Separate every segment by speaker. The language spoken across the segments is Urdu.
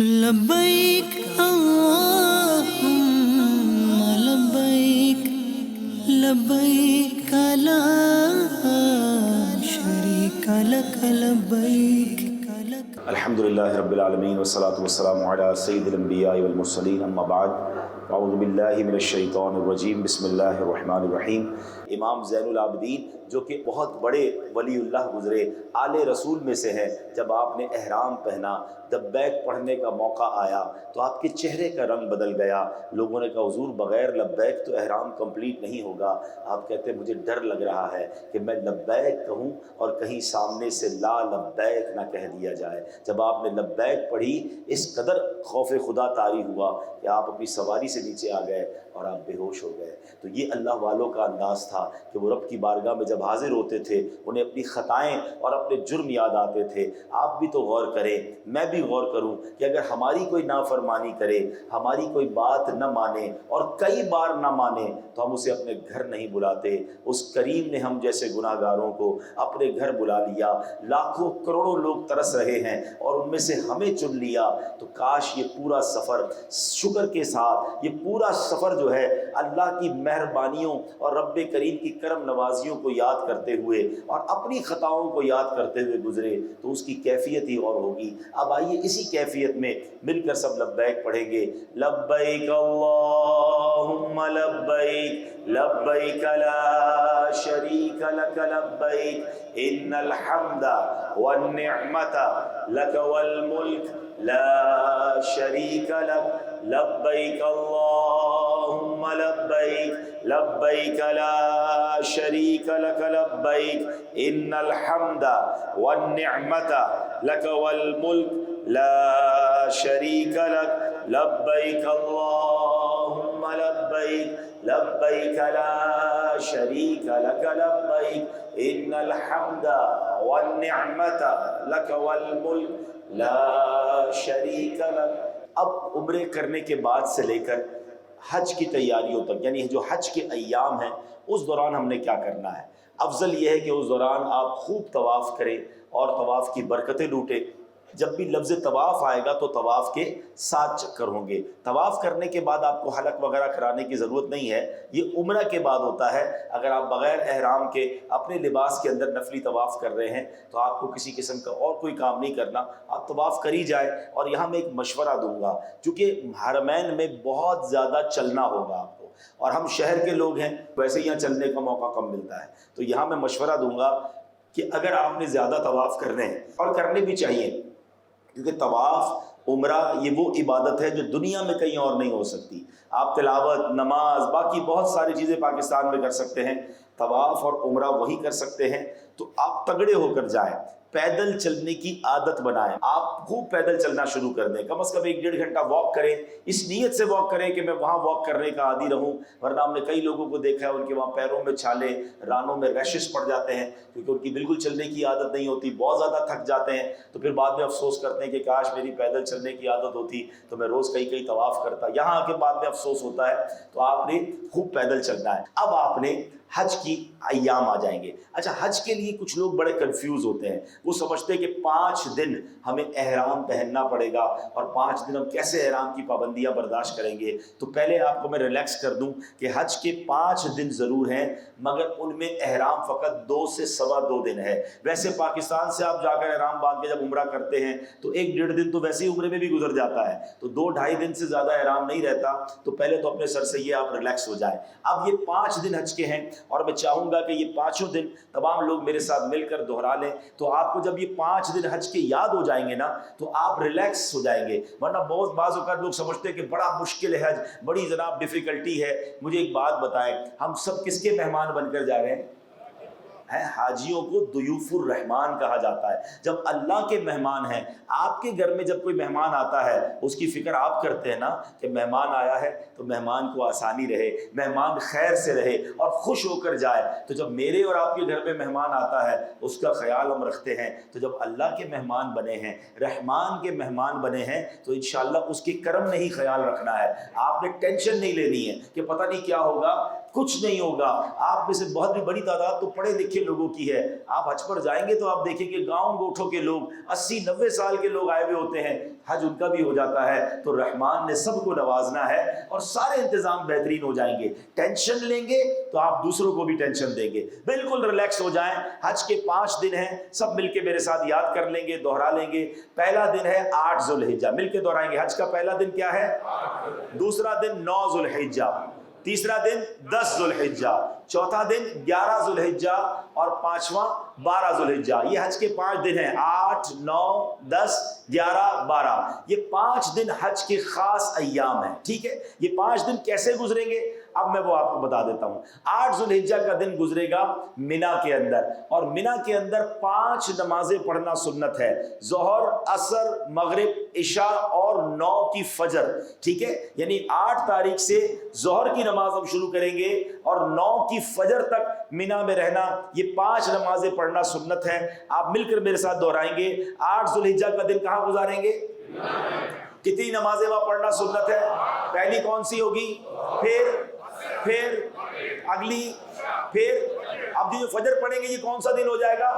Speaker 1: لبیک اللہم لبیک لبیک لا شریک لک لبیک
Speaker 2: الحمدللہ رب العالمین والصلاة والسلام علی سید الانبیاء والمرسلین اما بعد اعوذ باللہ من الشیطان الرجیم بسم اللہ الرحمن الرحیم۔ امام زین العابدین جو کہ بہت بڑے ولی اللہ گزرے، آل رسول میں سے ہیں، جب آپ نے احرام پہنا، لبیک پڑھنے کا موقع آیا تو آپ کے چہرے کا رنگ بدل گیا۔ لوگوں نے کہا حضور بغیر لبیک تو احرام کمپلیٹ نہیں ہوگا۔ آپ کہتے ہیں مجھے ڈر لگ رہا ہے کہ میں لبیک کہوں اور کہیں سامنے سے لا لبیک نہ کہہ دیا جائے۔ جب آپ نے لبیک پڑھی اس قدر خوف خدا طاری ہوا کہ آپ اپنی سواری سے نیچے آ گئے اور آپ بے ہوش ہو گئے۔ تو یہ اللہ والوں کا انداز تھا کہ وہ رب کی بارگاہ میں جب حاضر ہوتے تھے انہیں اپنی خطائیں اور اپنے جرم یاد آتے تھے۔ آپ بھی تو غور کریں، میں بھی غور کروں کہ اگر ہماری کوئی نافرمانی کرے، ہماری کوئی بات نہ مانے اور کئی بار نہ مانے تو ہم اسے اپنے گھر نہیں بلاتے۔ اس کریم نے ہم جیسے گناہ گاروں کو اپنے گھر بلا لیا۔ لاکھوں کروڑوں لوگ ترس رہے ہیں اور ان میں سے ہمیں چن لیا۔ تو کاش یہ پورا سفر شکر کے ساتھ، یہ پورا سفر جو ہے اللہ کی مہربانیوں اور رب کریم کی کرم نوازیوں کو یاد کرتے ہوئے اور اپنی خطاؤں کو یاد کرتے ہوئے گزرے تو اس کی کیفیت ہی اور ہوگی۔ اب آئیے اسی کیفیت میں مل کر سب لبیک پڑھیں گے۔ لبیک اللہم لبیک لبیک لا شریک لک لبیک ان الحمد والنعمت لک والملک لا شریک لک لبیک اللہم لبیک لبیک لا شریک لک لبیک ان الحمد والنعمت لک والملک لا شریک لک لبیک اللہم لبیک لبیک لا شریک لک لبیک ان الحمد والنعمت لک والملک لا شریک لک۔ اب عمرے کرنے کے بعد سے لے کر حج کی تیاریوں تک، یعنی جو حج کے ایام ہیں اس دوران ہم نے کیا کرنا ہے۔ افضل یہ ہے کہ اس دوران آپ خوب طواف کریں اور طواف کی برکتیں لوٹیں۔ جب بھی لفظ طواف آئے گا تو طواف کے 7 چکر ہوں گے۔ طواف کرنے کے بعد آپ کو حلق وغیرہ کرانے کی ضرورت نہیں ہے، یہ عمرہ کے بعد ہوتا ہے۔ اگر آپ بغیر احرام کے اپنے لباس کے اندر نفلی طواف کر رہے ہیں تو آپ کو کسی قسم کا اور کوئی کام نہیں کرنا، آپ طواف کر ہی جائیں۔ اور یہاں میں ایک مشورہ دوں گا، چونکہ حرمین میں بہت زیادہ چلنا ہوگا آپ کو، اور ہم شہر کے لوگ ہیں، ویسے یہاں چلنے کا موقع کم ملتا ہے، تو یہاں میں مشورہ دوں گا کہ اگر آپ نے زیادہ طواف کرنے ہیں، اور کرنے بھی چاہیے، کیونکہ طواف عمرہ یہ وہ عبادت ہے جو دنیا میں کہیں اور نہیں ہو سکتی۔ آپ تلاوت، نماز، باقی بہت ساری چیزیں پاکستان میں کر سکتے ہیں، طواف اور عمرہ وہی کر سکتے ہیں۔ تو آپ تگڑے ہو کر جائیں، پیدل چلنے کی عادت بنائیں، آپ خوب پیدل چلنا شروع کر دیں، کم از کم 1-1.5 گھنٹہ واک کریں۔ اس نیت سے واک کریں کہ میں وہاں واک کرنے کا عادی رہوں، ورنہ ہم نے کئی لوگوں کو دیکھا ہے ان کے وہاں پیروں میں چھالے، رانوں میں ریشز پڑ جاتے ہیں، کیونکہ ان کی بالکل چلنے کی عادت نہیں ہوتی، بہت زیادہ تھک جاتے ہیں، تو پھر بعد میں افسوس کرتے ہیں کہ کاش میری پیدل چلنے کی عادت ہوتی تو میں روز کئی طواف کرتا۔ یہاں آ کے بعد میں افسوس ہوتا ہے۔ تو آپ نے خوب پیدل چلنا ہے۔ اب آپ نے حج کی ایام آ جائیں گے۔ اچھا، حج کے لیے کچھ لوگ بڑے کنفیوز ہوتے ہیں، وہ سمجھتے ہیں کہ 5 دن ہمیں احرام پہننا پڑے گا اور 5 دن ہم کیسے احرام کی پابندیاں برداشت کریں گے۔ تو پہلے آپ کو میں ریلیکس کر دوں کہ حج کے 5 دن ضرور ہیں، مگر ان میں احرام فقط 2 سے 2.25 دن ہے۔ ویسے پاکستان سے آپ جا کر احرام باندھ کے جب عمرہ کرتے ہیں تو 1-1.5 دن تو ویسے ہی عمرے میں بھی گزر جاتا ہے، تو 2-2.5 دن سے زیادہ احرام نہیں رہتا۔ تو پہلے تو اپنے سر سے یہ آپ ریلیکس ہو جائیں۔ اب یہ 5 دن حج کے ہیں اور میں چاہوں گا کہ یہ 5 دن تمام لوگ میرے ساتھ مل کر دہرا لیں، تو آپ کو جب یہ 5 دن حج کے یاد ہو جائیں گے نا تو آپ ریلیکس ہو جائیں گے۔ ورنہ بہت بعض اوقات لوگ سمجھتے ہیں کہ بڑا مشکل ہے حج، بڑی جناب ڈیفیکلٹی ہے۔ مجھے ایک بات بتائیں، ہم سب کس کے مہمان بن کر جا رہے ہیں؟ حاجیوں کو ضیوف الرحمان کہا جاتا ہے۔ جب اللہ کے مہمان ہیں، آپ کے گھر میں جب کوئی مہمان آتا ہے اس کی فکر آپ کرتے ہیں نا کہ مہمان آیا ہے تو مہمان کو آسانی رہے، مہمان خیر سے رہے اور خوش ہو کر جائے۔ تو جب میرے اور آپ کے گھر میں مہمان آتا ہے اس کا خیال ہم رکھتے ہیں۔ تو جب اللہ کے مہمان بنے ہیں، رحمان کے مہمان بنے ہیں، تو انشاءاللہ اس کے کرم نہیں خیال رکھنا ہے۔ آپ نے ٹینشن نہیں لینی ہے کہ پتہ نہیں کیا ہوگا کچھ نہیں ہوگا. آپ میں سے بہت بھی بڑی تعداد تو پڑھے لکھے لوگوں کی ہے. آپ حج پر جائیں گے تو آپ دیکھیں کہ گاؤں گوٹھوں کے لوگ 80-90 سال کے لوگ آئے ہوئے ہوتے ہیں, حج ان کا بھی ہو جاتا ہے. تو رحمان نے سب کو نوازنا ہے اور سارے انتظام بہترین ہو جائیں گے. ٹینشن لیں گے تو آپ دوسروں کو بھی ٹینشن دیں گے. بالکل ریلیکس ہو جائیں. حج کے 5 دن ہیں, سب مل کے میرے ساتھ یاد کر لیں گے, دوہرا لیں گے. پہلا دن ہے 8 ذو الحجہ, مل کے دوہرائیں گے. حج کا پہلا دن کیا ہے؟ دوسرا دن 9 ذو الحجہ, تیسرا دن 10 ذو الحجہ, چوتھا دن 11 ذو الحجہ اور پانچواں 12 ذو الحجہ. یہ حج کے 5 دن ہیں, 8, 9, 10, 11, 12. یہ 5 دن حج کے خاص ایام ہیں. ٹھیک ہے, یہ 5 دن کیسے گزریں گے اب میں وہ آپ کو بتا دیتا ہوں. 8 ذو الحجہ کا دن گزرے گا منا کے اندر, اور منا کے اندر 5 نمازیں پڑھنا سنت ہے. ظہر, عصر, مغرب, عشاء اور 9 کی فجر. ٹھیک ہے, یعنی 8 تاریخ سے ظہر کی نماز ہم شروع کریں گے اور 9 کی فجر تک منا میں رہنا. یہ 5 نمازیں پڑھنا سنت ہے. آپ مل کر میرے ساتھ دہرائیں گے. 8 ذو الحجہ کا دن کہاں گزاریں گے؟ کتنی نمازیں وہاں پڑھنا سنت ہے؟ پہلی کون سی ہوگی؟ پھر اگلی, پھر اب جو فجر پڑھیں گے یہ کون سا دن ہو جائے گا؟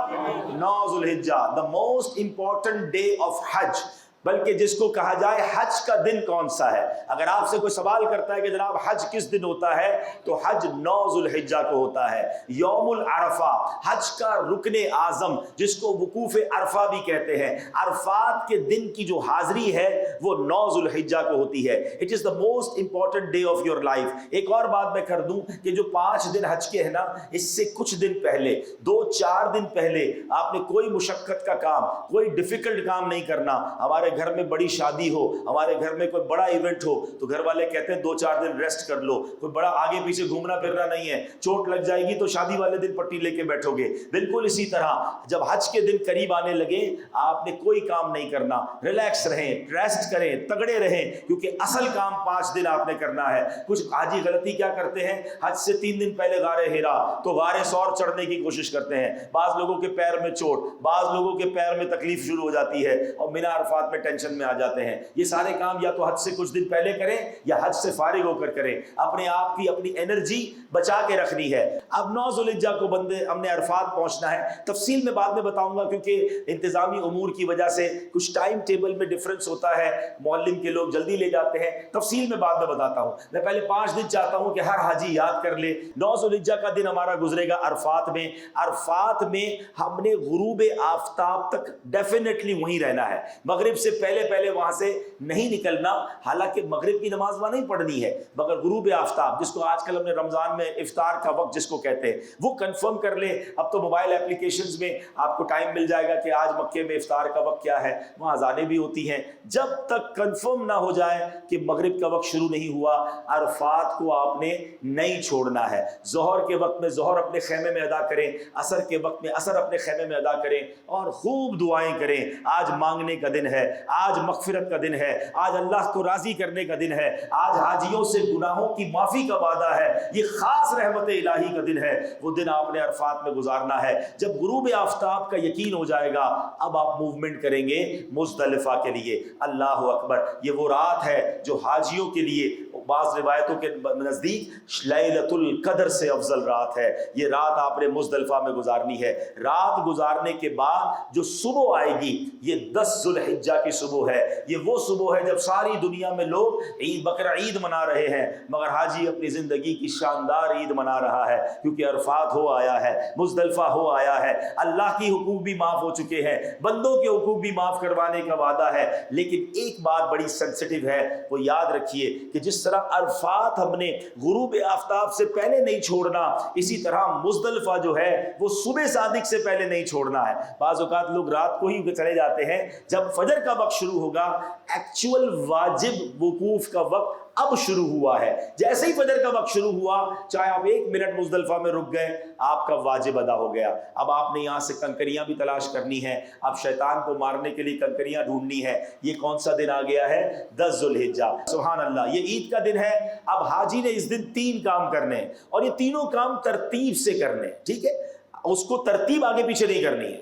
Speaker 2: 9 ذو الحجہ, the most important day of Hajj. بلکہ جس کو کہا جائے حج کا دن کون سا ہے. اگر آپ سے کوئی سوال کرتا ہے کہ جناب حج کس دن ہوتا ہے, تو حج 9 ذو الحجہ کو ہوتا ہے. یوم العرفہ, حج کا رکن اعظم جس کو وقوف عرفہ بھی کہتے ہیں, عرفات کے دن کی جو حاضری ہے وہ 9 ذو الحجہ کو ہوتی ہے. It is the most important day of your life. ایک اور بات میں کر دوں کہ جو 5 دن حج کے ہیں نا, اس سے کچھ دن پہلے, 2-4 دن پہلے آپ نے کوئی مشقت کا کام, کوئی ڈیفیکلٹ کام نہیں کرنا. ہمارے گھر میں بڑی شادی ہو, ہمارے گھر میں کوئی بڑا ایونٹ ہو, تو گھر والے کہتے ہیں 2-4 دن ریسٹ کر لو. کوئی بڑا آگے پیچھے گھومنا پھرنا نہیں ہے. چوٹ لگ جائے گی تو شادی والے دن پٹی لے کے بیٹھو گے. بالکل اسی طرح جب حج کے دن قریب آنے لگے, آپ نے کوئی کام نہیں کرنا. ریلیکس رہیں, ریسٹ کریں, تگڑے رہیں, کیونکہ اصل کام 5 دن آپ نے کرنا ہے. کچھ حاجی غلطی کیا کرتے ہیں, حج سے 3 دن پہلے غار ہیرا تو غار ثور چڑھنے کی کوشش کرتے ہیں. بعض لوگوں کے پیر میں چوٹ, بعض لوگوں کے پیر میں تکلیف شروع ہو جاتی ہے اور منا عرفات میں ٹینشن میں آ جاتے ہیں. یہ سارے کام یا تو حج سے کچھ دن پہلے کریں یا حج سے فارغ ہو کر کریں. اپنے آپ کی اپنی انرجی بچا کے رکھنی ہے. اب 9 ذو الحجہ کو بندے ہم نے عرفات پہنچنا ہے. تفصیل میں بعد میں بتاؤں گا, کیونکہ انتظامی امور کی وجہ سے کچھ ٹائم ٹیبل میں ڈفرنس ہوتا ہے. معلم کے لوگ جلدی لے جاتے ہیں. تفصیل میں بعد میں بتاتا ہوں. میں پہلے 5 دن چاہتا ہوں کہ ہر حاجی یاد کر لے. 9 ذو الحجہ کا دن ہمارا گزرے گا عرفات میں. عرفات میں ہم نے غروب آفتاب تک ڈیفینیٹلی وہیں رہنا ہے. مغرب سے پہلے وہاں سے نہیں نکلنا. حالانکہ مغرب کی نماز وہاں نہیں پڑھنی ہے, مگر غروب آفتاب, جس کو آج کل ہم نے رمضان میں افطار کا وقت جس کو کہتے ہیں, وہ کنفرم کر لیں. اب تو موبائل اپلیکیشنز میں آپ کو ٹائم مل جائے گا کہ آج مکے میں افطار کا وقت کیا ہے. وہاں اذانیں بھی ہوتی ہیں. جب تک کنفرم نہ ہو جائے کہ مغرب کا وقت شروع نہیں ہوا, عرفات کو آپ نے نہیں چھوڑنا ہے. ظہر کے وقت میں ظہر اپنے خیمے میں ادا کریں, عصر کے وقت میں عصر اپنے خیمے میں ادا کریں, اور خوب دعائیں کریں. آج مانگنے کا دن ہے, آج مغفرت کا دن ہے, آج اللہ کو راضی کرنے کا دن ہے, آج حاجیوں سے گناہوں کی معافی کا وعدہ ہے. یہ خاص رحمت الہی کا دن ہے. وہ دن آپ نے عرفات میں گزارنا ہے. جب غروب آفتاب کا یقین ہو جائے گا, اب آپ موومنٹ کریں گے مزدلفہ کے لیے. اللہ اکبر, یہ وہ رات ہے جو حاجیوں کے لیے بعض روایتوں کے نزدیک لیلۃ القدر سے افضل رات ہے. یہ رات آپ نے مزدلفہ میں گزارنی ہے. رات گزارنے کے بعد جو صبح آئے گی, یہ 10 ذو الحجہ کی صبح ہے. یہ وہ صبح ہے جب ساری دنیا میں لوگ عید بقر عید منا رہے ہیں, مگر حاجی اپنی زندگی کی شاندار عید منا رہا ہے, کیونکہ عرفات ہو آیا ہے, مزدلفہ ہو آیا ہے. اللہ کی حقوق بھی معاف ہو چکے ہیں, بندوں کے حقوق بھی معاف کروانے کا وعدہ ہے. لیکن ایک بات بڑی سینسٹیو ہے, وہ یاد رکھیے کہ جس طرح عرفات ہم نے غروب آفتاب سے پہلے نہیں چھوڑنا, اسی طرح مزدلفہ جو ہے وہ صبح صادق سے پہلے نہیں چھوڑنا ہے. بعض اوقات لوگ رات کو ہی چلے جاتے ہیں. جب فجر کا وقت شروع ہوگا, ایکچوئل واجب وقوف کا وقت اب شروع ہوا ہے. جیسے ہی فجر کا وقت شروع ہوا, چاہے آپ 1 منٹ مزدلفہ میں رک گئے, آپ کا واجب ادا ہو گیا. اب آپ نے یہاں سے کنکریاں بھی تلاش کرنی ہیں. اب شیطان کو مارنے کے لیے کنکریاں ڈھونڈنی ہے. یہ کون سا دن آ گیا ہے؟ 10 ذو الحجہ. سبحان اللہ, یہ عید کا دن ہے. اب حاجی نے اس دن 3 کام کرنے ہیں, اور یہ تینوں کام ترتیب سے کرنے ہیں. ٹھیک ہے, اس کو ترتیب آگے پیچھے نہیں کرنی ہے.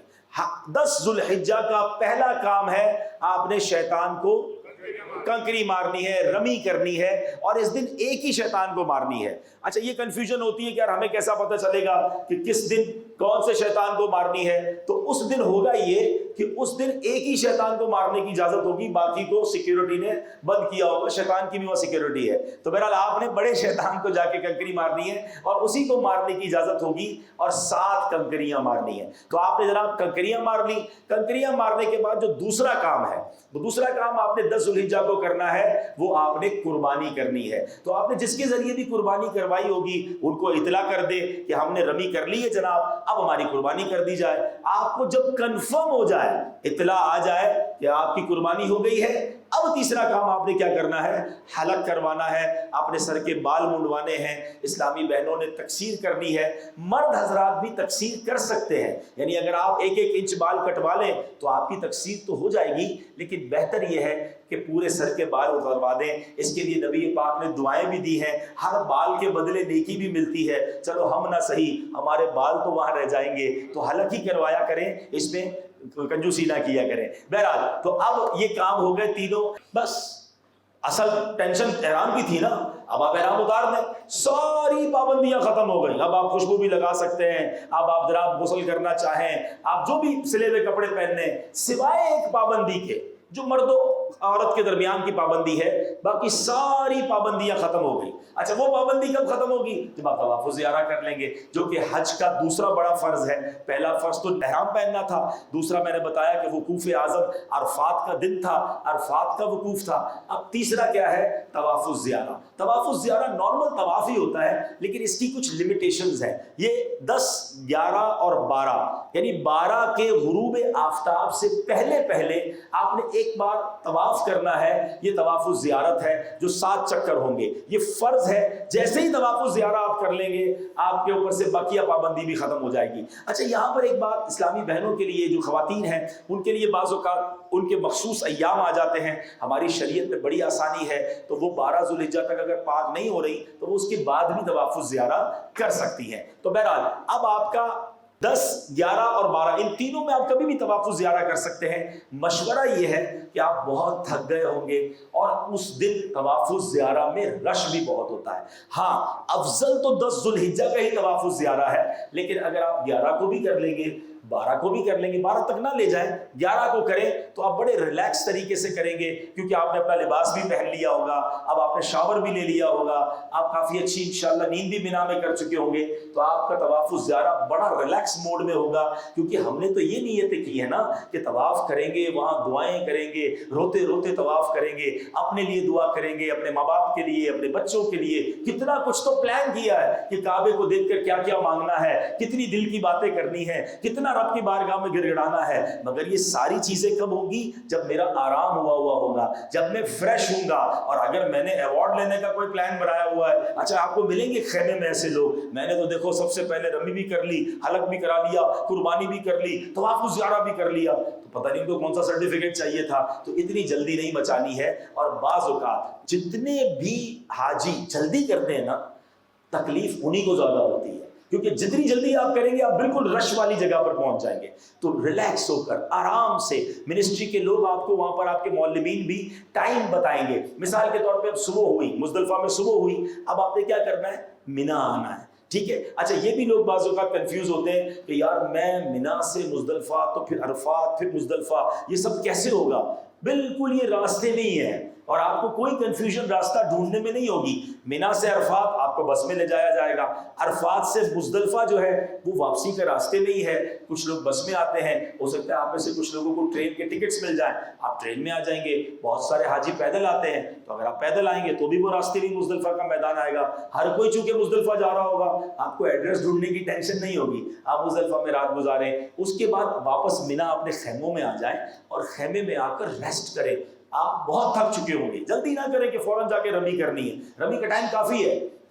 Speaker 2: 10 ذو الحجہ کا پہلا کام ہے, آپ نے شیطان کو کنکری مارنی ہے، رمی کرنی ہے، اور اس دن ایک ہی شیطان کو مارنی ہے۔ اچھا یہ کنفیوژن ہوتی ہے کہ یار ہمیں کیسا پتہ چلے گا کہ کس دن کون سے شیطان کو مارنی ہے؟ تو اس دن ہوگا یہ کہ اس دن ایک ہی شیطان کو مارنے کی اجازت ہوگی، باقی کو سیکیورٹی نے بند کیا ہوگا، شیطان کی بھی وہ سیکیورٹی ہے۔ تو بہرحال آپ نے بڑے شیطان کو جا کے کنکری مارنی ہے اور اسی کو مارنے کی اجازت ہوگی، اور 7 کنکریاں مارنی ہیں۔ تو آپ نے جناب کنکریاں مار لی۔ کنکریاں مارنے کے بعد جو دوسرا کام ہے، وہ دوسرا کام آپ نے 10 ذوالحجہ کو کرنا ہے، وہ آپ نے قربانی کرنی ہے۔ تو آپ نے جس کے ذریعے بھی قربانی کروائی ہوگی ان کو اطلاع کر دے کہ ہم نے رمی کر لی ہے جناب، اب ہماری قربانی کر دی جائے۔ آپ کو جب کنفرم ہو جائے، اطلاع آ جائے کہ آپ کی قربانی ہو گئی ہے، اب تیسرا کام آپ نے کیا کرنا ہے؟ حلق کروانا ہے، اپنے سر کے بال منڈوانے ہیں، اسلامی بہنوں نے تقصیر کرنی ہے۔ مرد حضرات بھی تقصیر کر سکتے ہیں، یعنی اگر آپ 1-1 انچ بال کٹوا لیں تو آپ کی تقصیر تو ہو جائے گی، لیکن بہتر یہ ہے کہ پورے سر کے بال اتروا دیں۔ اس کے لیے نبی پاک نے دعائیں بھی دی ہیں، ہر بال کے بدلے نیکی بھی ملتی ہے۔ چلو ہم نہ صحیح، ہمارے بال تو وہاں رہ جائیں گے، تو حلق ہی کروایا کریں، اس میں کنجوسی نہ کیا کریں۔ بہرحال تو اب یہ کام ہو گئے تینوں۔ بس اصل ٹینشن احرام کی تھی نا، اب آپ احرام اتار دیں، ساری پابندیاں ختم ہو گئی۔ اب آپ خوشبو بھی لگا سکتے ہیں، اب آپ ذرا غسل کرنا چاہیں، آپ جو بھی سلے ہوئے کپڑے پہننے، سوائے ایک پابندی کے جو مرد و عورت کے درمیان کی پابندی ہے، باقی ساری پابندیاں ختم ہو گئی۔ اچھا وہ پابندی کب ختم ہوگی؟ جب آپ طواف الزیارہ کر لیں گے، جو کہ حج کا دوسرا بڑا فرض ہے۔ پہلا فرض تو احرام پہننا تھا، دوسرا میں نے بتایا کہ وقوف اعظم عرفات کا دن تھا، عرفات کا وقوف تھا۔ اب تیسرا کیا ہے؟ طواف الزیارہ۔ طواف الزیارہ نارمل طواف ہی ہوتا ہے، لیکن اس کی کچھ لمیٹیشنز ہیں۔ یہ 10، 11 اور 12، یعنی 12 کے غروب آفتاب سے پہلے پہلے آپ نے ایک بار طواف کرنا ہے۔ یہ طواف الزیارت ہے جو 7 چکر ہوں گے، یہ فرض ہے۔ جیسے ہی طواف الزیارہ آپ کر لیں گے، آپ کے اوپر سے بقیہ پابندی بھی ختم ہو جائے گی۔ اچھا یہاں پر ایک بات اسلامی بہنوں کے لیے، جو خواتین ہیں ان کے لیے بعض اوقات ان کے مخصوص ایام آ جاتے ہیں۔ ہماری شریعت میں بڑی آسانی ہے، تو وہ 12 ذوالحجہ تک اگر پاک نہیں ہو رہی تو وہ اس کے بعد بھی طواف الزیارہ کر سکتی ہیں۔ تو بہرحال اب آپ کا 10، 11 اور 12 ان تینوں میں آپ کبھی بھی طواف الزیارہ کر سکتے ہیں۔ مشورہ یہ ہے کہ آپ بہت تھک گئے ہوں گے اور اس دن طواف الزیارہ میں رش بھی بہت ہوتا ہے۔ ہاں افضل تو 10 ذوالحجہ کا ہی طواف الزیارہ ہے، لیکن اگر آپ 11 کو بھی کر لیں گے، 12 کو بھی کر لیں گے، 12 تک نہ لے جائیں، 11 کو کریں تو آپ بڑے ریلیکس طریقے سے کریں گے، کیونکہ آپ نے اپنا لباس بھی پہن لیا ہوگا، اب آپ نے شاور بھی لے لیا ہوگا، آپ کافی اچھی انشاءاللہ نیند بھی بنا میں کر چکے ہوں گے، تو آپ کا طواف الزیارہ بڑا ریلیکس موڈ میں ہوگا۔ کیونکہ ہم نے تو یہ نیتیں کی ہے نا کہ طواف کریں گے، وہاں دعائیں کریں گے، روتے روتے طواف کریں گے، اپنے لیے دعا کریں گے، اپنے ماں باپ کے لیے، اپنے بچوں کے لیے، کتنا کچھ تو پلان کیا ہے کہ کعبے کو دیکھ کر کیا کیا مانگنا ہے، کتنی دل کی باتیں کرنی ہے، کتنا رب کی بارگاہ میں گڑ گڑانا ہے۔ مگر یہ ساری چیزیں کب ہوں گی؟ جب میرا آرام ہوا ہوگا، جب میں فریش ہوں گا۔ اور اگر میں نے ایوارڈ لینے کا کوئی پلان بنایا ہوا ہے، اچھا آپ کو ملیں گے خیمے میں ایسے لوگ، میں نے تو دیکھو سب سے پہلے رمی بھی کر لی، حلق بھی کرا لیا، قربانی بھی کر لی، طواف الزیارہ بھی کر لیا، تو پتہ نہیں ان کو کون سا سرٹیفکیٹ چاہیے تھا۔ تو اتنی جلدی نہیں بچانی ہے۔ اور بعض اوقات جتنے بھی حاجی جلدی کرتے ہیں نا، تکلیف انہی کو زیادہ ہوتی ہے، کیونکہ جتنی جلدی آپ کریں گے آپ بالکل رش والی جگہ پر پہنچ جائیں گے۔ تو ریلیکس ہو کر آرام سے، منسٹری کے لوگ آپ کو وہاں پر، آپ کے معلمین بھی ٹائم بتائیں گے۔ مثال کے طور پہ اب صبح ہوئی، مزدلفہ میں صبح ہوئی، اب آپ نے کیا کرنا ہے؟ مینا آنا ہے، ٹھیک ہے۔ اچھا یہ بھی لوگ بعض اوقات کنفیوز ہوتے ہیں کہ یار میں مینا سے مزدلفہ، تو پھر عرفات، پھر مزدلفہ، یہ سب کیسے ہوگا؟ بالکل یہ راستے نہیں ہیں، اور آپ کو کوئی کنفیوژن راستہ ڈھونڈنے میں نہیں ہوگی۔ مینا سے عرفات آپ کو بس میں لے جایا جائے گا، عرفات سے مزدلفہ جو ہے وہ واپسی کے راستے میں ہی ہے۔ کچھ لوگ بس میں آتے ہیں، ہو سکتا ہے آپ میں سے کچھ لوگوں کو ٹرین کے ٹکٹس مل جائیں، آپ ٹرین میں آ جائیں گے۔ بہت سارے حاجی پیدل آتے ہیں، تو اگر آپ پیدل آئیں گے تو بھی وہ راستے میں مزدلفہ کا میدان آئے گا۔ ہر کوئی چونکہ مزدلفہ جا رہا ہوگا، آپ کو ایڈریس ڈھونڈنے کی ٹینشن نہیں ہوگی، آپ مزدلفہ میں رات گزاریں، اس کے بعد واپس مینا اپنے خیموں میں آ جائیں اور خیمے میں آ کر ریسٹ کریں۔ آپ بہت تھک چکے ہوں گے، جلدی نہ کریں کہ فوراً جا کے رمی کرنی ہے، رمی کا ٹائم کافی ہے،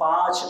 Speaker 2: 5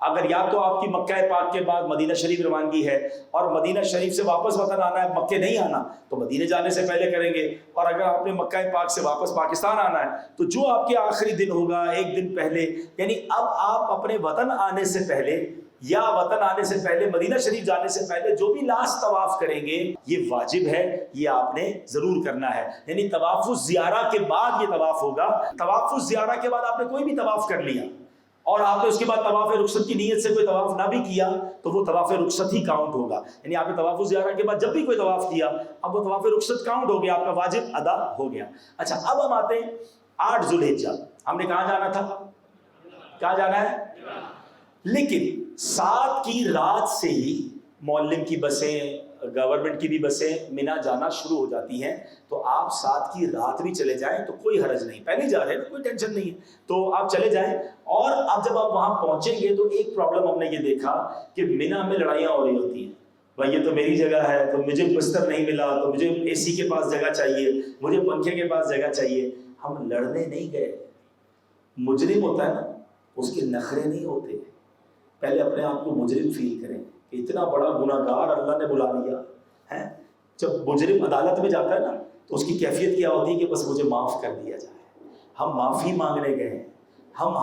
Speaker 2: اگر یا تو آپ کی مکہ پاک کے بعد مدینہ شریف روانگی ہے اور مدینہ شریف سے واپس وطن آنا ہے، مکے نہیں آنا تو مدینہ جانے سے پہلے کریں گے، اور اگر آپ نے مکہ پاک سے واپس پاکستان آنا ہے تو جو آپ کے آخری دن ہوگا ایک دن پہلے، یعنی اب آپ اپنے وطن آنے سے پہلے یا وطن آنے سے پہلے مدینہ شریف جانے سے پہلے جو بھی لاسٹ طواف کریں گے یہ واجب ہے، یہ آپ نے ضرور کرنا ہے۔ یعنی طواف الزیارہ کے بعد یہ طواف ہوگا۔ طواف الزیارہ کے بعد آپ نے کوئی بھی طواف کر لیا اور آپ نے اس کے بعد طواف رخصت کی نیت سے کوئی طواف نہ بھی کیا تو وہ طواف رخصت ہی کاؤنٹ ہوگا۔ یعنی آپ نے طواف الزیارہ کے بعد جب بھی کوئی طواف کیا اب وہ طواف رخصت کاؤنٹ ہو گیا، آپ کا واجب ادا ہو گیا۔ اچھا اب ہم آتے ہیں 8 ذو الحجہ، ہم نے کہاں جانا تھا؟ کہاں جانا ہے؟ لیکن 7 کی رات سے ہی معلم کی بسیں، گورنمنٹ کی بھی بسیں مینا جانا شروع ہو جاتی ہیں، تو آپ 7 کی رات بھی چلے جائیں تو کوئی حرج نہیں، پہلے جا رہے ہیں کوئی ٹینشن نہیں ہے تو آپ چلے جائیں۔ اور اب جب آپ وہاں پہنچیں گے تو ایک پرابلم ہم نے یہ دیکھا کہ مینا میں لڑائیاں ہو رہی ہوتی ہیں، بھائی یہ تو میری جگہ ہے تو مجھے بستر نہیں ملا تو مجھے اے سی کے پاس جگہ چاہیے، مجھے پنکھے کے پاس جگہ چاہیے۔ ہم لڑنے نہیں گئے، مجرم ہوتا ہے نا اس کے نخرے نہیں ہوتے، پہلے اپنے آپ کو مجرم فیل کریں کہ اتنا بڑا گناہ گار اللہ نے بلا لیا ہے۔ جب مجرم عدالت میں جاتا ہے نا تو اس کی کیفیت کیا ہوتی ہے کہ بس مجھے معاف کر دیا جائے۔ ہم معافی مانگنے گئے ہیں، ہم